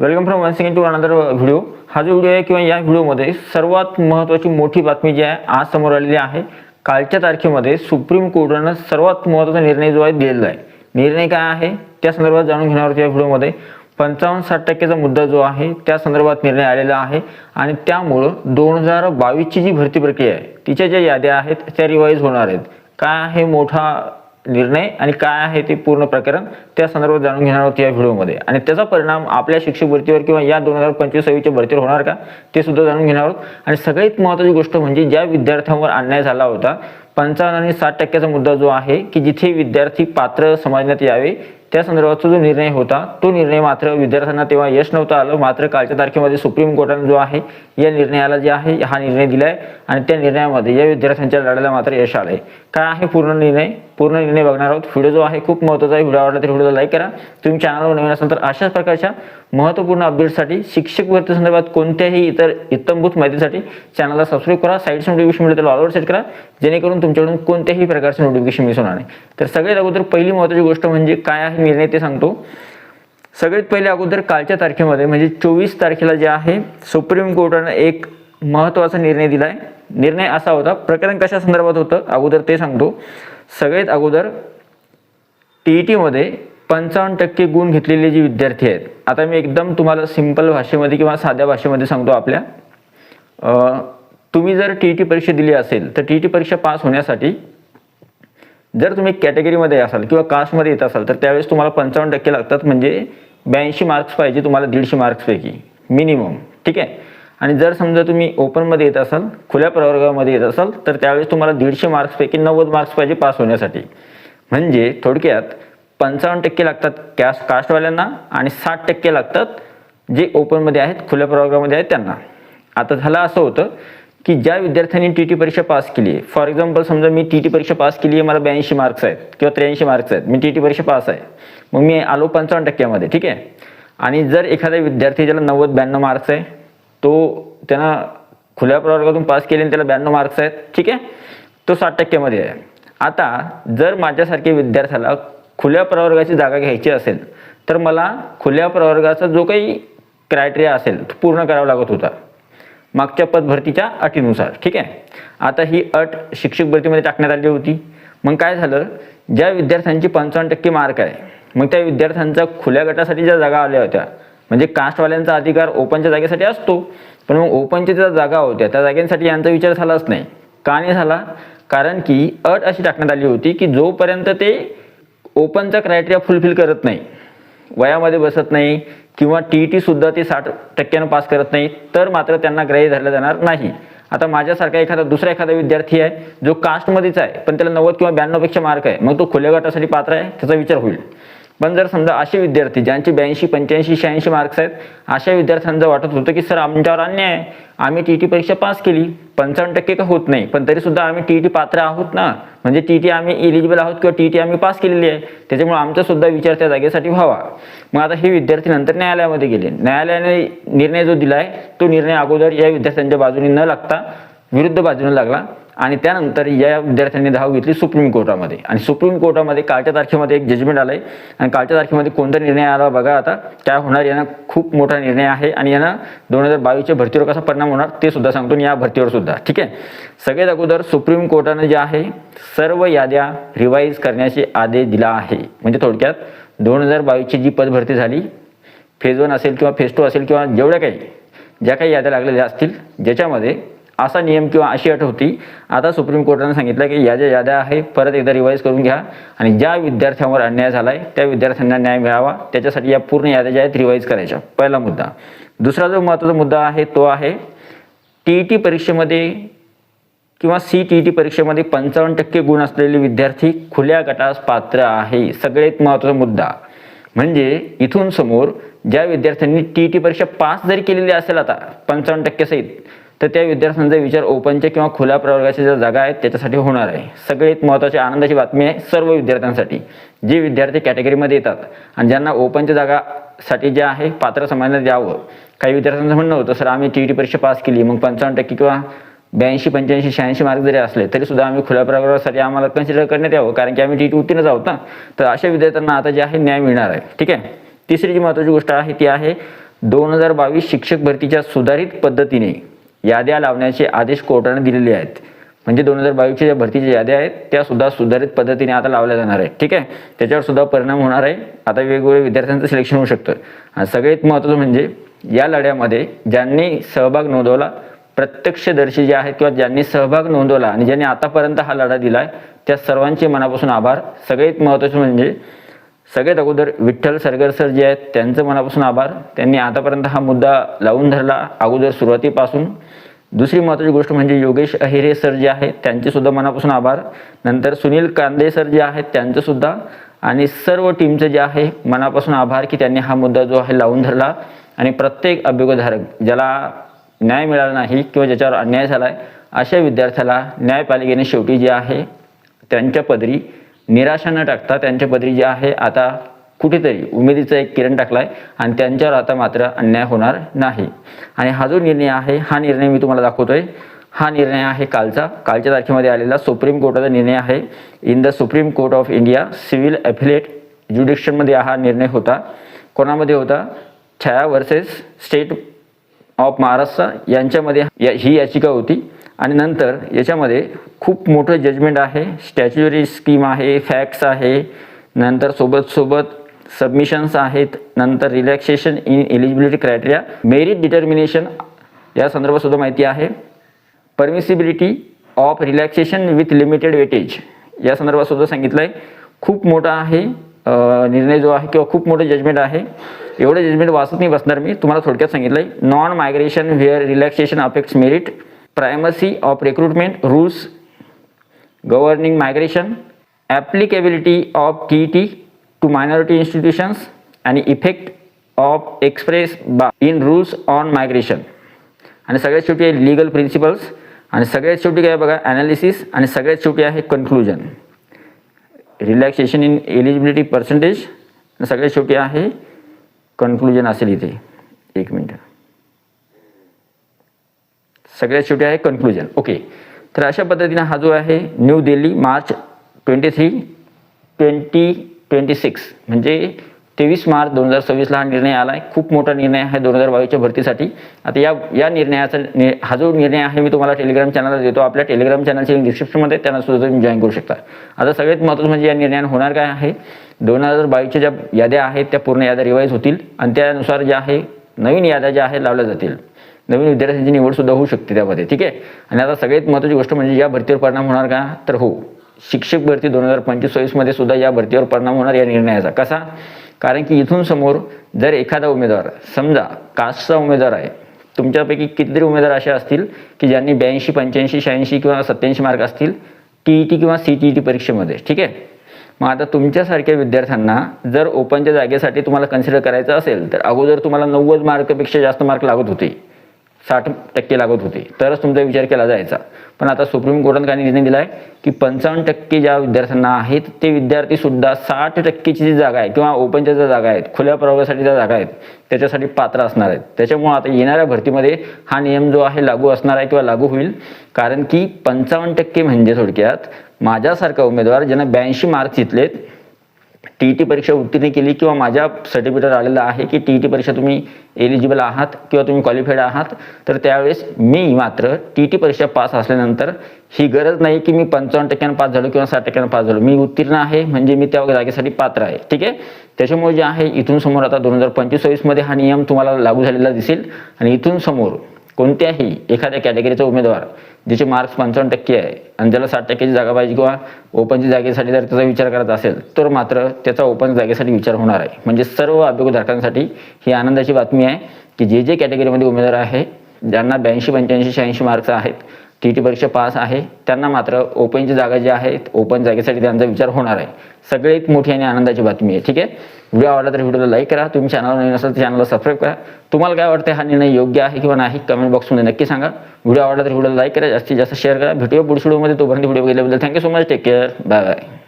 Welcome from one second to another video. हा जो video आहे किंवा या व्हिडिओमध्ये सर्वात महत्त्वाची मोठी बातमी जी आहे आज समोर आलेली आहे. कालच्या तारखेमध्ये सुप्रीम कोर्टानं सर्वात महत्त्वाचा निर्णय जो आहे दिलेला आहे. निर्णय काय आहे त्या संदर्भात जाणून घेणार आहोत या व्हिडिओमध्ये. 55-60% मुद्दा जो आहे त्या संदर्भात निर्णय आलेला आहे आणि त्यामुळं 2022ची जी भरती प्रक्रिया आहे तिच्या ज्या याद्या आहेत त्या रिवाईज होणार आहेत. काय आहे मोठा निर्णय आणि काय आहे ते पूर्ण प्रकरण त्या संदर्भात जाणून घेणार आहोत या व्हिडिओमध्ये आणि त्याचा परिणाम आपल्या शिक्षक भरतीवर किंवा या 2025-26च्या भरतीवर होणार का ते सुद्धा जाणून घेणार आहोत. आणि सगळ्यात महत्त्वाची गोष्ट म्हणजे ज्या विद्यार्थ्यांवर अन्याय झाला होता 55 आणि 60% मुद्दा जो आहे की जिथे विद्यार्थी पात्र समजण्यात यावे त्या संदर्भाचा जो निर्णय होता तो निर्णय मात्र विद्यार्थ्यांना तेव्हा यश नव्हतं आलं. मात्र कालच्या तारखेमध्ये सुप्रीम कोर्टाने जो आहे या निर्णयाला जे आहे हा निर्णय दिलाय आणि त्या निर्णयामध्ये या विद्यार्थ्यांच्या लढ्याला मात्र यश आलंय. काय आहे पूर्ण निर्णय बघणार आहोत. व्हिडिओ जो आहे खूप महत्त्वाचा आहे. व्हिडिओ आवडला तर व्हिडिओला लाईक करा. तुम्ही चॅनलवर नवीन असाल तर अशाच प्रकारच्या महत्त्वपूर्ण अपडेटसाठी शिक्षक भरती संदर्भात कोणत्याही इतर इत्तमभूत माहितीसाठी चॅनलला सबस्क्राईब करा. साईडचं नोटिफिकेशन मिळेल त्याला ऑलवर सेट करा जेणेकरून तुमच्याकडून कोणत्याही प्रकारचे नोटिफिकेशन मिस होणार नाही. तर सगळ्यात अगोदर पहिली महत्त्वाची गोष्ट म्हणजे काय आहे निर्णय ते सांगतो. सगळ्यात पहिले अगोदर कालच्या तारखेमध्ये म्हणजे 24 तारखेला जे आहे सुप्रीम कोर्टाने एक महत्त्वाचा निर्णय दिलाय. निर्णय असा होता, प्रकरण कशा संदर्भात होतं अगोदर ते सांगतो. सगळ्यात अगोदर टीईटीमध्ये 55% गुण घेतलेले जे विद्यार्थी आहेत, आता मी एकदम तुम्हाला सिंपल भाषेमध्ये किंवा साध्या भाषेमध्ये सांगतो. आपल्या तुम्ही जर टीईटी परीक्षा दिली असेल तर टीईटी परीक्षा पास होण्यासाठी जर तुम्ही कॅटेगरीमध्ये असाल किंवा कास्टमध्ये येत असाल तर त्यावेळेस तुम्हाला 55% लागतात. म्हणजे 82 मार्क्स पाहिजे तुम्हाला 150 मार्क्सपैकी मिनिमम. ठीक आहे. आणि जर समजा तुम्ही ओपनमध्ये येत असाल खुल्या प्रवर्गामध्ये येत असाल तर त्यावेळेस तुम्हाला 150 मार्क्सपैकी 90 मार्क्स पाहिजे पास होण्यासाठी. म्हणजे थोडक्यात 55% लागतात कास्टवाल्यांना आणि 60% लागतात जे ओपनमध्ये आहेत खुल्या प्रवर्गामध्ये आहेत त्यांना. आता झालं असं होतं की ज्या विद्यार्थ्यांनी टीटी परीक्षा पास केली आहे, फॉर एक्झाम्पल समजा मी टीटी परीक्षा पास केली आहे, मला 82 मार्क्स आहेत किंवा 83 मार्क्स आहेत, मी टीटी परीक्षा पास आहे, मग मी आलो 55%मध्ये. ठीक आहे. आणि जर एखादा विद्यार्थी ज्याला 90-92 मार्क्स आहे तो त्यांना खुल्या प्रवर्गातून पास केले आणि त्याला 92 मार्क्स आहेत, ठीक आहे, तो 60%मध्ये आहे. आता जर माझ्यासारख्या विद्यार्थ्याला खुल्या प्रवर्गाची जागा घ्यायची असेल तर मला खुल्या प्रवर्गाचा जो काही क्रायटेरिया असेल तो पूर्ण करावा लागत होता मागच्या पदभरतीच्या अटीनुसार. ठीक आहे. आता ही अट शिक्षक भरतीमध्ये टाकण्यात आली होती. मग काय झालं, ज्या विद्यार्थ्यांची 55% मार्क आहे मग त्या विद्यार्थ्यांचा खुल्या गटासाठी ज्या जागा आल्या होत्या, म्हणजे कास्टवाल्यांचा अधिकार ओपनच्या जागेसाठी असतो, पण मग ओपनच्या ज्या जागा होत्या त्या जागांसाठी यांचा विचार झालाच नाही. का नाही झाला? कारण की अट अशी टाकण्यात आली होती की जोपर्यंत ते ओपनचा क्रायटेरिया फुलफिल करत नाही, वयामध्ये बसत नाही किंवा टीईटी सुद्धा ते 60% पास करत नाही तर मात्र त्यांना ग्राह्य धरलं जाणार नाही. आता माझ्यासारखा दुसरा एखादा विद्यार्थी आहे जो कास्टमध्येच आहे पण त्याला 90 किंवा 92 मार्क आहे, मग तो खुल्या गटासाठी पात्र आहे त्याचा विचार होईल. पण जर समजा असे विद्यार्थी ज्यांचे 82, 85, 86 मार्क्स आहेत अशा विद्यार्थ्यांचं वाटत होतं की सर आमच्यावर अन्याय आहे, आम्ही टीईटी परीक्षा पास केली 55% का होत नाही पण तरी सुद्धा आम्ही टीईटी पात्र आहोत ना, म्हणजे टीईटी आम्ही एलिजिबल आहोत किंवा टीईटी आम्ही पास केलेली आहे, त्याच्यामुळे आमचा सुद्धा विचार त्या जागेसाठी व्हावा. मग आता हे विद्यार्थी नंतर न्यायालयामध्ये गेले. न्यायालयाने निर्णय जो दिलाय तो निर्णय अगोदर या विद्यार्थ्यांच्या बाजूने न लागता विरुद्ध बाजूने लागला आणि त्यानंतर या विद्यार्थ्यांनी धाव घेतली सुप्रीम कोर्टामध्ये. आणि सुप्रीम कोर्टामध्ये कालच्या तारखेमध्ये एक जजमेंट आलंय आणि कालच्या तारखेमध्ये कोणता निर्णय आला बघा. आता काय होणार, यानं खूप मोठा निर्णय आहे आणि यानं 2022च्या भरतीवर कसा परिणाम होणार ते सुद्धा सांगतो आणि या भरतीवर सुद्धा. ठीक आहे. सगळ्यात अगोदर सुप्रीम कोर्टाने जे आहे सर्व याद्या रिवाईज करण्याचे आदेश दिला आहे. म्हणजे थोडक्यात 2022ची जी पदभरती झाली, फेज 1 असेल किंवा फेज 2 असेल किंवा ज्या काही याद्या लागलेल्या असतील ज्याच्यामध्ये असा नियम किंवा अशी अट होती, आता सुप्रीम कोर्टाने सांगितलं की या ज्या याद्या आहे परत एकदा रिवाईज करून घ्या आणि ज्या विद्यार्थ्यांवर अन्याय झालाय त्या विद्यार्थ्यांना न्याय मिळावा त्याच्यासाठी या पूर्ण याद्या ज्या आहेत रिवाईज करायच्या. पहिला मुद्दा. दुसरा जो महत्त्वाचा मुद्दा आहे तो आहे टीईटी परीक्षेमध्ये किंवा CTET परीक्षेमध्ये 55% गुण असलेले विद्यार्थी खुल्या गटास पात्र आहे. सगळ्यात महत्त्वाचा मुद्दा म्हणजे इथून समोर ज्या विद्यार्थ्यांनी टीईटी परीक्षा पास जरी केलेली असेल आता 55% सहित तर त्या विद्यार्थ्यांचा विचार ओपनच्या किंवा खुल्या प्रवर्गाच्या ज्या जागा आहेत त्याच्यासाठी होणार आहे. सगळ्यात महत्त्वाची आनंदाची बातमी आहे सर्व विद्यार्थ्यांसाठी जे विद्यार्थी कॅटेगरीमध्ये येतात आणि ज्यांना ओपनच्या जागासाठी जे आहे पात्र समजण्यात यावं. काही विद्यार्थ्यांचं म्हणणं होतं सर आम्ही टीईटी परीक्षा पास केली मग 55% किंवा 82, 85, 86 मार्क जरी असले तरी सुद्धा आम्ही खुल्या प्रवर्गासाठी आम्हाला कन्सिडर करण्यात यावं कारण की आम्ही टीईटी उत्तीर्णच आहोत ना. तर अशा विद्यार्थ्यांना आता जे आहे न्याय मिळणार आहे. ठीक आहे. तिसरी जी महत्त्वाची गोष्ट आहे ती आहे 2022 शिक्षक भरतीच्या सुधारित पद्धतीने याद्या लावण्याचे आदेश कोर्टाने दिलेले आहेत. म्हणजे 2022च्या ज्या भरतीच्या याद्या आहेत त्या सुद्धा सुधारित पद्धतीने आता लावल्या जाणार आहेत. ठीक आहे, त्याच्यावर सुद्धा परिणाम होणार आहे. आता वेगवेगळ्या विद्यार्थ्यांचं सिलेक्शन होऊ शकतं. आणि सगळ्यात महत्त्वाचं म्हणजे या लढ्यामध्ये ज्यांनी सहभाग नोंदवला, प्रत्यक्षदर्शी जे आहेत किंवा ज्यांनी सहभाग नोंदवला आणि ज्यांनी आतापर्यंत हा लढा दिला आहे त्या सर्वांचे मनापासून आभार. सगळ्यात महत्त्वाचं म्हणजे सगळ्यात अगोदर विठ्ठल सरगर सर जे आहेत त्यांचं मनापासून आभार. त्यांनी आतापर्यंत हा मुद्दा लावून धरला अगोदर सुरुवातीपासून. दुसरी महत्त्वाची गोष्ट म्हणजे योगेश अहिरे सर जे आहेत त्यांचे सुद्धा मनापासून आभार. नंतर सुनील कांदे सर जे आहेत त्यांचं सुद्धा, आणि सर्व टीमचं जे आहे मनापासून आभार की त्यांनी हा मुद्दा जो आहे लावून धरला. आणि प्रत्येक अभ्युगधारक ज्याला न्याय मिळाला नाही किंवा ज्याच्यावर अन्याय झाला आहे अशा विद्यार्थ्याला न्यायपालिकेने शेवटी जे आहे त्यांच्या पदरी निराशा न टाकता त्यांच्या पदरी जे आहे आता कुठेतरी उमेदीचा एक किरण टाकलाय आणि त्यांच्यावर आता मात्र अन्याय होणार नाही. आणि हा जो निर्णय आहे हा निर्णय मी तुम्हाला दाखवतोय. हा निर्णय आहे कालच्या तारखेमध्ये आलेला सुप्रीम कोर्टाचा निर्णय आहे. In the supreme court of India civil affiliate ज्युडिक्शनमध्ये हा निर्णय होता. कोणामध्ये होता? Chhaya versus state of Maharashtra यांच्यामध्ये ही याचिका होती. आणि नंतर याच्यामध्ये खूप मोठं जजमेंट आहे, स्टॅच्युटरी स्कीम आहे, फॅक्ट्स आहे, नंतर सोबत सबमिशन्स आहेत, नंतर relaxation in eligibility criteria, merit determination या संदर्भात सुद्धा माहिती आहे, permissibility of relaxation with limited weightage या संदर्भात सुद्धा सांगितलं आहे. खूप मोठा आहे निर्णय जो आहे किंवा खूप मोठं जजमेंट आहे. एवढं जजमेंट वाचत नाही बसणार मी, तुम्हाला थोडक्यात सांगितलं आहे. Non migration where relaxation affects merit, primacy of recruitment rules governing migration, applicability of TET to minority institutions आणि effect of express in rules on migration. आणि सगळ्यात शेवटी आहे लीगल प्रिन्सिपल्स. आणि सगळ्यात शेवटी काय बघा ॲनालिसिस. आणि सगळ्यात शेवटी आहे conclusion, relaxation in eligibility percentage. आणि सगळ्यात शेवटी आहे कन्क्लुजन असेल इथे. एक मिनिट, सगळ्यात शेवटी आहे कन्क्लुजन. ओके, तर अशा पद्धतीने हा जो आहे न्यू दिल्ली मार्च 23, 2026 म्हणजे 23 मार्च 2026 हा निर्णय आला आहे. खूप मोठा निर्णय आहे 2022च्या भरतीसाठी. आता या निर्णयाचा हा जो निर्णय आहे मी तुम्हाला टेलिग्राम चॅनलला देतो. आपल्या टेलिग्राम चॅनलची लिंक डिस्क्रिप्शनमध्ये त्यांना सुद्धा तुम्ही जॉईन करू शकता. आता सगळ्यात महत्त्वाचं म्हणजे या निर्णयाने होणार काय आहे, 2022च्या ज्या याद्या आहेत त्या पूर्ण याद्या रिवाईज होतील आणि त्यानुसार ज्या आहे नवीन याद्या ज्या आहेत लावल्या जातील. नवीन विद्यार्थ्यांची निवड सुद्धा होऊ शकते त्यामध्ये. ठीक आहे. आणि आता सगळ्यात महत्त्वाची गोष्ट म्हणजे या भरतीवर परिणाम होणार का, तर हो, शिक्षक भरती 2025 मध्ये सुद्धा या भरतीवर परिणाम होणार या निर्णयाचा. कसा? कारण की इथून समोर जर एखादा उमेदवार समजा कास्टचा उमेदवार आहे, तुमच्यापैकी कितीतरी उमेदवार असे असतील की ज्यांनी 82, 85, 86 किंवा 87 मार्क असतील TET किंवा CTET परीक्षेमध्ये. ठीक आहे. मग आता तुमच्यासारख्या विद्यार्थ्यांना जर ओपनच्या जागेसाठी तुम्हाला कन्सिडर करायचं असेल तर अगोदर तुम्हाला 90 मार्कपेक्षा जास्त मार्क लागत होते, 60% लागत होते, तरच तुमचा विचार केला जायचा. पण आता सुप्रीम कोर्टाने काय निर्णय दिला आहे की 55% ज्या विद्यार्थ्यांना आहेत ते विद्यार्थी सुद्धा 60%ची जी जागा आहे किंवा ओपनच्या ज्या जागा आहेत, खुल्या प्रवर्गासाठी ज्या जागा आहेत त्याच्यासाठी पात्र असणार आहेत. त्याच्यामुळे आता येणाऱ्या भरतीमध्ये हा नियम जो आहे लागू असणार आहे किंवा लागू होईल. कारण की 55% म्हणजे थोडक्यात माझ्यासारखा उमेदवार ज्यांना 82 मार्क्स घेतलेत, TET परीक्षा उत्तीर्ण केली किंवा माझ्या सर्टिफिकेट आलेलं आहे की TET परीक्षा तुम्ही एलिजिबल आहात किंवा तुम्ही क्वालिफाईड आहात, तर त्यावेळेस मी मात्र TET परीक्षा पास असल्यानंतर ही गरज नाही की मी 55% पास झालो किंवा 60% पास झालो, मी उत्तीर्ण आहे म्हणजे मी त्या जागेसाठी पात्र आहे. ठीक आहे. त्याच्यामुळे जे आहे इथून समोर आता 2025 मध्ये हा नियम तुम्हाला लागू झालेला दिसेल. आणि इथून समोर कोणत्याही एखाद्या कॅटेगरीचा उमेदवार ज्याचे मार्क्स 55% आहे आणि ज्याला 60%ची जागा पाहिजे किंवा ओपनची जागेसाठी जर त्याचा विचार करायचा असेल तर मात्र त्याचा ओपन जागेसाठी विचार होणार आहे. म्हणजे सर्व अभ्युगधारकांसाठी ही आनंदाची बातमी आहे की जे कॅटेगरीमध्ये उमेदवार आहे ज्यांना 82, 85, 86 मार्क्स आहेत, TET परीक्षा पास आहे, त्यांना मात्र ओपनची जागा जी आहे ओपन जागेसाठी त्यांचा विचार होणार आहे. सगळ्यात मोठी आणि आनंदाची बातमी आहे. ठीक आहे. व्हिडिओ आवडला तर व्हिडिओला लाईक करा. तुम्ही चॅनलवर नवीन असाल तर चॅनलला सबस्क्राईब करा. तुम्हाला काय वाटतं हा निर्णय योग्य आहे किंवा नाही कमेंट बॉक्समध्ये नक्की सांगा. व्हिडिओ आवडला तर व्हिडिओला लाईक करा, जास्तीत जास्त शेअर करा. भेटूया पुढच्या व्हिडिओमध्ये. तोपर्यंत व्हिडिओ बघितल्याबद्दल thank you so much. Take care. Bye bye.